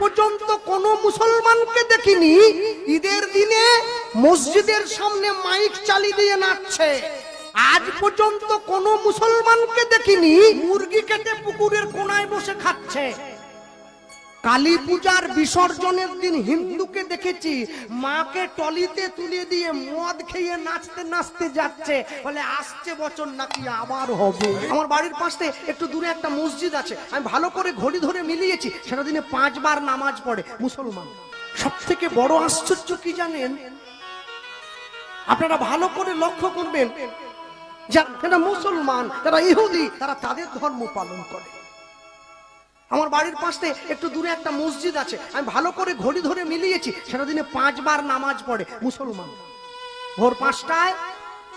পর্যন্ত কোন মুসলমানকে দেখিনি ঈদের দিনে মসজিদের সামনে মাইক চালিয়ে দিয়ে নাচছে। আজ পর্যন্ত কোন মুসলমানকে দেখিনি মুরগি কেটে পুকুরের কোনায় বসে খাচ্ছে। কালী পূজার বিসর্জনের দিন হিন্দুকে দেখেছি মাকে টলিতে তুলে দিয়ে মদ খেয়ে নাচতে নাচতে যাচ্ছে, বলে আসছে বছর নাকি আবার হবে। আমার বাড়ির পাশে একটু দূরে একটা মসজিদ আছে, আমি ভালো করে ঘড়ি ধরে মিলিয়েছি, সেটা দিনে 5 বার নামাজ পড়ে মুসলমান। সব থেকে বড় আশ্চর্য কি জানেন, আপনারা ভালো করে লক্ষ্য করবেন, যারা মুসলমান, যারা ইহুদি, তারা তাদের ধর্ম পালন করে। আমার বাড়ির পাশে একটু দূরে একটা মসজিদ আছে, আমি ভালো করে ঘড়ি ধরে মিলিয়েছি, সেটা দিনে 5 বার নামাজ পড়ে মুসলমান। ভোর 5টায়,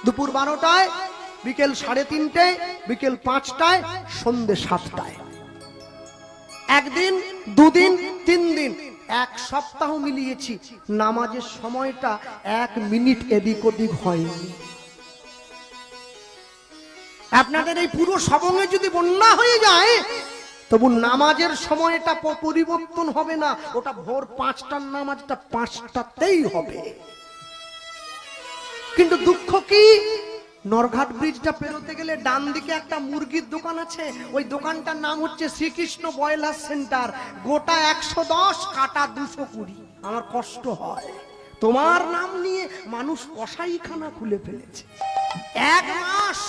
দুপুর 12টায়, বিকেল 3:30টায়, বিকেল 5টায়, সন্ধ্যে 7টায়। একদিন, দুদিন, 3 দিন, 1 সপ্তাহ মিলিয়েছি, নামাজের সময়টা 1 মিনিট এদিক ওদিক হয়নি। আপনাদের এই পুরো সবঙ্গে যদি বন্যা হয়ে যায়, তবু নামাজের সময়টা পরিবর্তন হবে না, ওটা ভোর 5টার নামাজটা 5টাতেই হবে। কিন্তু দুঃখ কি, নরঘাট ব্রিজটা পেরোতে গেলে ডান দিকে একটা মুরগির দোকান আছে, ওই দোকানটার নাম হচ্ছে শ্রীকৃষ্ণ ব্রয়লার সেন্টার। গোটা 110, কাটা 220। আমার কষ্ট হয়, তোমার নাম নিয়ে মানুষ কসাইখানা খুলে ফেলেছে। 1 মাস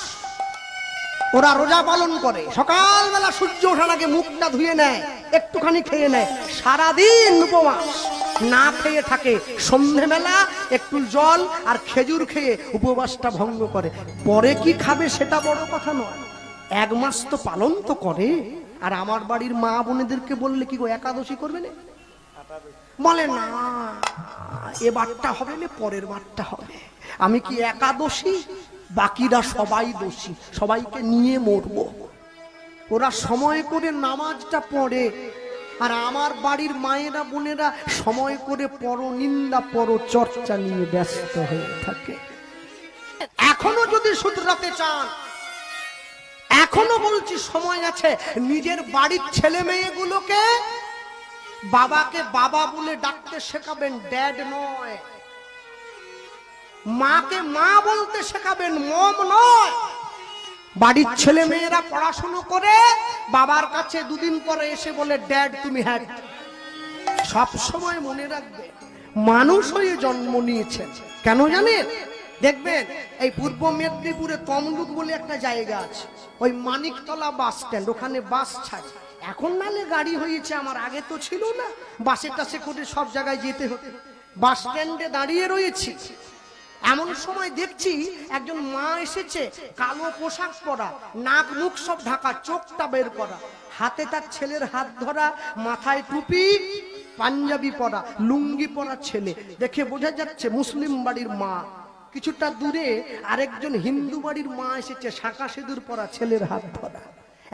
ওরা রোজা পালন করে, সকালবেলা সূর্য ওঠার আগে মুখটা ধুয়ে নেয়, একটুখানি খেয়ে নেয়, সারাদিন উপবাস না খেয়ে থাকে, সন্ধ্যেবেলা একটু জল আর খেজুর খেয়ে উপবাসটা ভঙ্গ করে। পরে কি খাবে সেটা বড় কথা নয়, 1 মাস তো পালন তো করে। আর আমার বাড়ির মা বোনেদেরকে বললে কি গো একাদশী করবে না, বলে না এবারটা হবে না, পরের বারটা হবে। আমি কি একাদশী, বাকিরা সবাই দোষী, সবাইকে নিয়ে মরবো। ওরা সময় করে নামাজটা পড়ে, আর আমার বাড়ির মায়েরা বোনেরা সময় করে পরনিন্দা পরচর্চা নিয়ে ব্যস্ত হয়ে থাকে। এখনো যদি শুধরাতে চান, এখনো বলছি সময় আছে, নিজের বাড়ির ছেলে মেয়েগুলোকে বাবাকে বাবা বলে ডাকতে শেখাবেন, ড্যাড নয়। মাকে মা বলতে শেখাবেন, মম নয়। বাড়ির ছেলে মেয়েরা পড়াশুনো করে বাবার কাছে 2 দিন পরে এসে বলে ড্যাড তুমি হ্যাড। সব সময় মনে রাখবে, মানুষ হয়ে জন্ম নিয়েছেন, কেন জানেন? দেখবেন এই পূর্ব মেদিনীপুরে তমলুক বলে একটা জায়গা আছে, ওই মানিকতলা বাস স্ট্যান্ড, ওখানে বাস ছাড়ে। এখন নালে গাড়ি হয়েছে, আমার আগে তো ছিল না, বাসে টাসে করে সব জায়গায় যেতে হতো। বাস স্ট্যান্ডে দাঁড়িয়ে রয়েছি, এমন সময় দেখছি একজন মা এসেছে, কালো পোশাক পরা, নাক মুখ সব ঢাকা, চোখটা বের করা, হাতে তার ছেলের হাত ধরা, মাথায় টুপি, পাঞ্জাবি পরা, লুঙ্গি পরা ছেলে, দেখে বোঝা যাচ্ছে মুসলিম বাড়ির মা। কিছুটা দূরে আরেকজন হিন্দু বাড়ির মা এসেছে, শাঁখা সিঁদুর পরা, ছেলের হাত ধরা।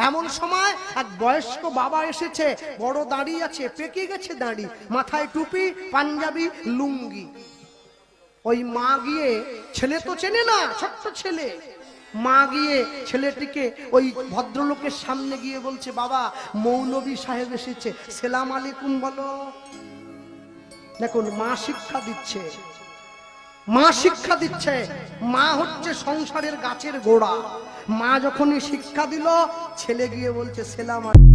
এমন সময় এক বয়স্ক বাবা এসেছে, বড় দাড়ি আছে, পেকে গেছে দাড়ি, মাথায় টুপি, পাঞ্জাবি, লুঙ্গি। ওই মা গিয়ে, ছেলে তো চেনে না, ছোট্ট ছেলে, মা গিয়ে ছেলেটিকে ওই ভদ্রলোকের সামনে গিয়ে বলছে, বাবা মৌলভী সাহেব এসেছে, সেলাম আলাইকুম বলো। দেখুন মা শিক্ষা দিচ্ছে, মা শিক্ষা দিচ্ছে। মা হচ্ছে সংসারের গাছের গোড়া। মা যখনই শিক্ষা দিল, ছেলে গিয়ে বলছে সেলাম আলাইকুম।